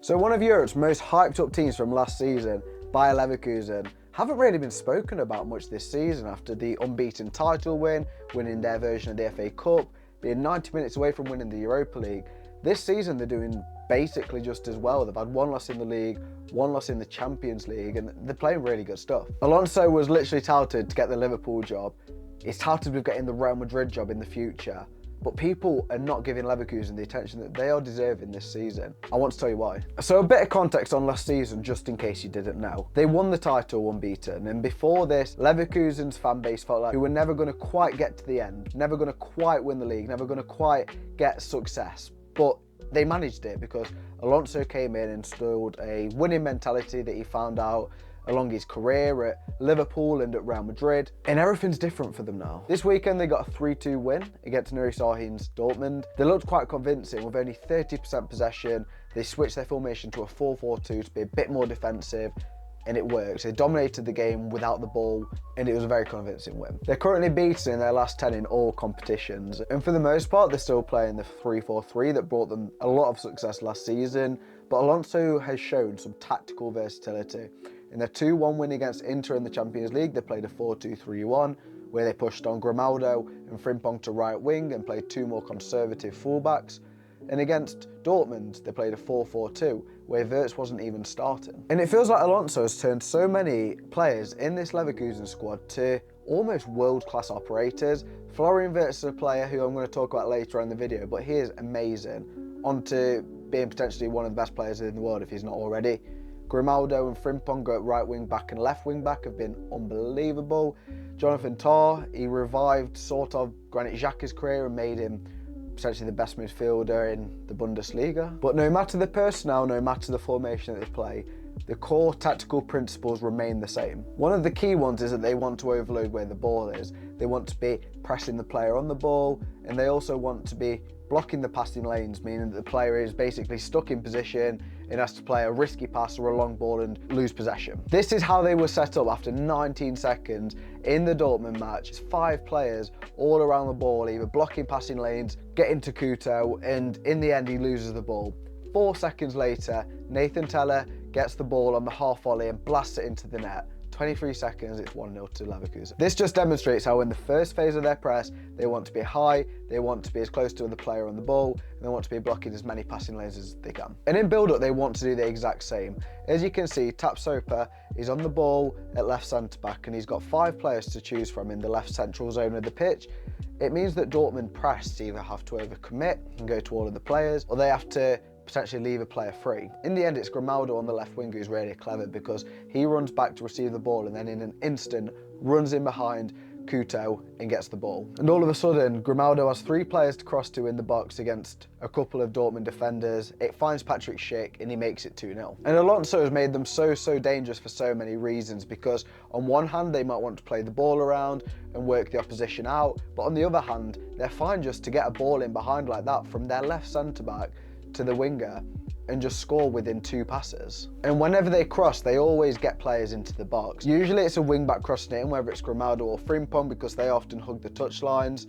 So one of Europe's most hyped up teams from last season, Bayer Leverkusen, haven't really been spoken about much this season after the unbeaten title win, winning their version of the FA Cup, being 90 minutes away from winning the Europa League. This season they're doing basically just as well. They've had one loss in the league, one loss in the Champions League, and they're playing really good stuff. Alonso was literally touted to get the Liverpool job. He's touted with getting the Real Madrid job in the future. But people are not giving Leverkusen the attention that they are deserving this season. I want to tell you why. So a bit of context on last season, just in case you didn't know. They won the title unbeaten, and before this, Leverkusen's fan base felt like we were never going to quite get to the end, never going to quite win the league, never going to quite get success. But they managed it because Alonso came in and instilled a winning mentality that he found out along his career at Liverpool and at Real Madrid, and everything's different for them now. This weekend they got a 3-2 win against Nuri Sahin's Dortmund. They looked quite convincing with only 30% possession. They switched their formation to a 4-4-2 to be a bit more defensive, and it worked. They dominated the game without the ball, and it was a very convincing win. They're currently beaten in their last 10 in all competitions, and for the most part they're still playing the 3-4-3 that brought them a lot of success last season, but Alonso has shown some tactical versatility. In their 2-1 win against Inter in the Champions League, they played a 4-2-3-1, where they pushed on Grimaldo and Frimpong to right wing and played two more conservative fullbacks. And against Dortmund, they played a 4-4-2, where Vers wasn't even starting. And it feels like Alonso has turned so many players in this Leverkusen squad to almost world-class operators. Florian Vers is a player who I'm going to talk about later in the video, but he is amazing, on to being potentially one of the best players in the world if he's not already. Grimaldo and Frimpong at right wing back and left wing back have been unbelievable. Jonathan Tah, he revived sort of Granit Xhaka's career and made him potentially the best midfielder in the Bundesliga. But no matter the personnel, no matter the formation that they play, the core tactical principles remain the same. One of the key ones is that they want to overload where the ball is. They want to be pressing the player on the ball, and they also want to be blocking the passing lanes, meaning that the player is basically stuck in position and has to play a risky pass or a long ball and lose possession. This is how they were set up after 19 seconds in the Dortmund match. It's 5 players all around the ball, either blocking passing lanes, getting to Couto, and in the end he loses the ball. 4 seconds later, Nathan Teller gets the ball on the half volley and blasts it into the net. 23 seconds, it's 1-0 to Leverkusen. This just demonstrates how in the first phase of their press, they want to be high, they want to be as close to the player on the ball, and they want to be blocking as many passing lanes as they can. And in build-up, they want to do the exact same. As you can see, Tapsoba is on the ball at left centre-back, and he's got 5 players to choose from in the left central zone of the pitch. It means that Dortmund press either have to overcommit and go to all of the players, or they have to potentially leave a player free. In the end, it's Grimaldo on the left wing who's really clever because he runs back to receive the ball and then in an instant runs in behind Couto and gets the ball. And all of a sudden, Grimaldo has 3 players to cross to in the box against a couple of Dortmund defenders. It finds Patrick Schick and he makes it 2-0. And Alonso has made them so dangerous for so many reasons, because on one hand, they might want to play the ball around and work the opposition out, but on the other hand, they're fine just to get a ball in behind like that from their left centre-back to the winger and just score within 2 passes. And whenever they cross, they always get players into the box. Usually it's a wing-back crossing it in, whether it's Grimaldo or Frimpong, because they often hug the touch lines.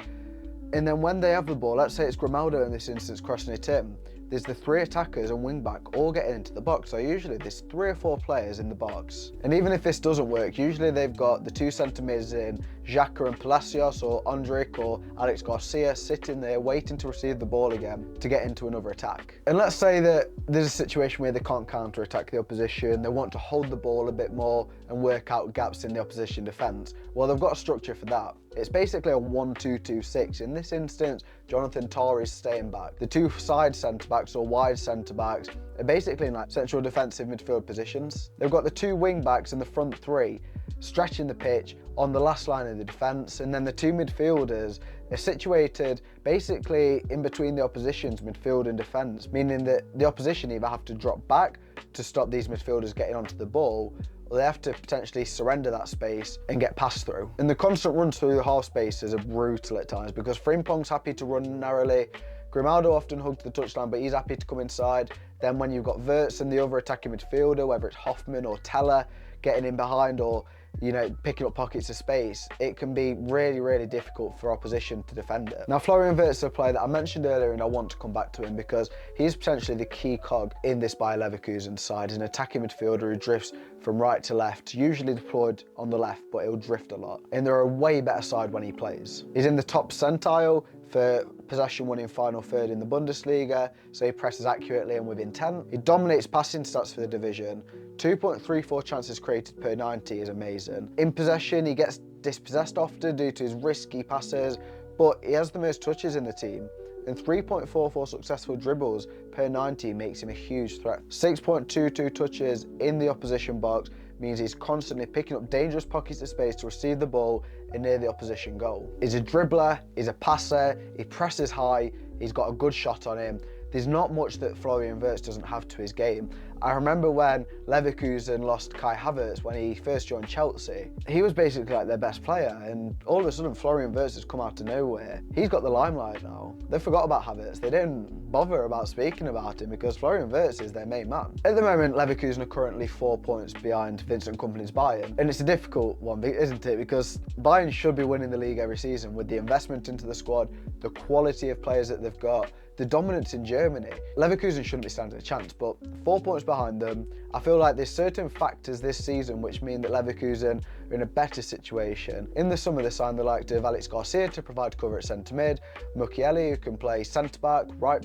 And then when they have the ball, let's say it's Grimaldo in this instance crossing it in, there's the 3 attackers and wing-back all getting into the box. So usually there's 3 or 4 players in the box. And even if this doesn't work, usually they've got the 2 centre-mids in Xhaka and Palacios, or Andrić or Alex Garcia sitting there waiting to receive the ball again to get into another attack. And let's say that there's a situation where they can't counter-attack the opposition, they want to hold the ball a bit more and work out gaps in the opposition defence. Well, they've got a structure for that. It's basically a 1-2-2-6. In this instance, Jonathan Tah is staying back. The 2 side centre-backs or wide centre-backs are basically in like central defensive midfield positions. They've got the 2 wing-backs and the front 3 stretching the pitch on the last line of the defence, and then the 2 midfielders are situated basically in between the opposition's midfield and defence, meaning that the opposition either have to drop back to stop these midfielders getting onto the ball, or they have to potentially surrender that space and get passed through. And the constant runs through the half spaces are brutal at times because Frimpong's happy to run narrowly, Grimaldo often hugs the touchline, but he's happy to come inside. then when you've got Vers and the other attacking midfielder, whether it's Hoffman or Teller, getting in behind or, you know, picking up pockets of space, it can be really, really difficult for opposition to defend it. Now, Florian Vers is a player that I mentioned earlier, and I want to come back to him because he's potentially the key cog in this Bayer Leverkusen side. He's an attacking midfielder who drifts from right to left, usually deployed on the left, but he'll drift a lot. And they're a way better side when he plays. He's in the top percentile for possession winning final third in the Bundesliga, so he presses accurately and with intent. He dominates passing stats for the division. 2.34 chances created per 90 is amazing. In possession, he gets dispossessed often due to his risky passes, but he has the most touches in the team. And 3.44 successful dribbles per 90 makes him a huge threat. 6.22 touches in the opposition box means he's constantly picking up dangerous pockets of space to receive the ball and near the opposition goal. He's a dribbler, he's a passer, he presses high, he's got a good shot on him. There's not much that Florian Vers doesn't have to his game. I remember when Leverkusen lost Kai Havertz when he first joined Chelsea. He was basically like their best player, and all of a sudden Florian Vers has come out of nowhere. He's got the limelight now. They forgot about Havertz. They didn't bother about speaking about him because Florian Vers is their main man. At the moment, Leverkusen are currently 4 points behind Vincent Kompany's Bayern, and it's a difficult one, isn't it? Because Bayern should be winning the league every season with the investment into the squad, the quality of players that they've got, the dominance in Germany. Leverkusen shouldn't be standing a chance, but 4 points behind them. I feel like there's certain factors this season which mean that Leverkusen are in a better situation. In the summer, they signed the likes of Alex Garcia to provide cover at centre mid, Mukiele, who can play centre back, right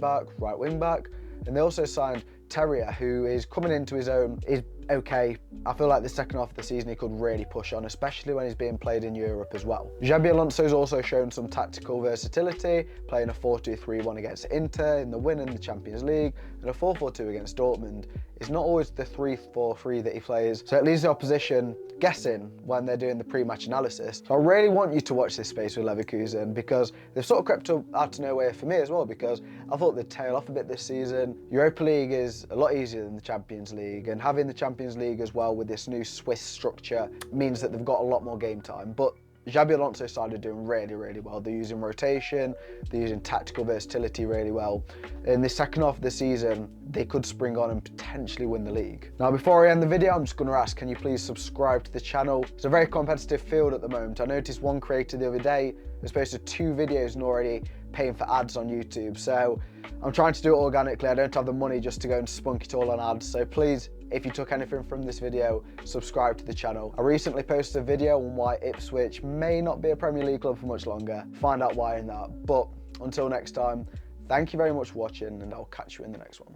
wing back, and they also signed Terrier, who is coming into his own, is okay. I feel like the second half of the season he could really push on, especially when he's being played in Europe as well. Xabi Alonso has also shown some tactical versatility, playing a 4-2-3-1 against Inter in the win in the Champions League, and a 4-4-2 against Dortmund. It's not always the 3-4-3 that he plays, so it leaves the opposition guessing when they're doing the pre-match analysis. So I really want you to watch this space with Leverkusen because they've sort of crept up out of nowhere for me as well, because I thought they'd tail off a bit this season. Europa League is a lot easier than the Champions League, and having the Champions League as well with this new Swiss structure means that they've got a lot more game time. But Xabi Alonso started doing really, really well. They're using rotation, they're using tactical versatility really well. In the second half of the season, they could spring on and potentially win the league. Now, before I end the video, I'm just going to ask, can you please subscribe to the channel? It's a very competitive field at the moment. I noticed one creator the other day has posted 2 videos and already paying for ads on YouTube. So I'm trying to do it organically. I don't have the money just to go and spunk it all on ads. So please, if you took anything from this video, subscribe to the channel. I recently posted a video on why Ipswich may not be a Premier League club for much longer. Find out why in that. But until next time, thank you very much for watching, and I'll catch you in the next one.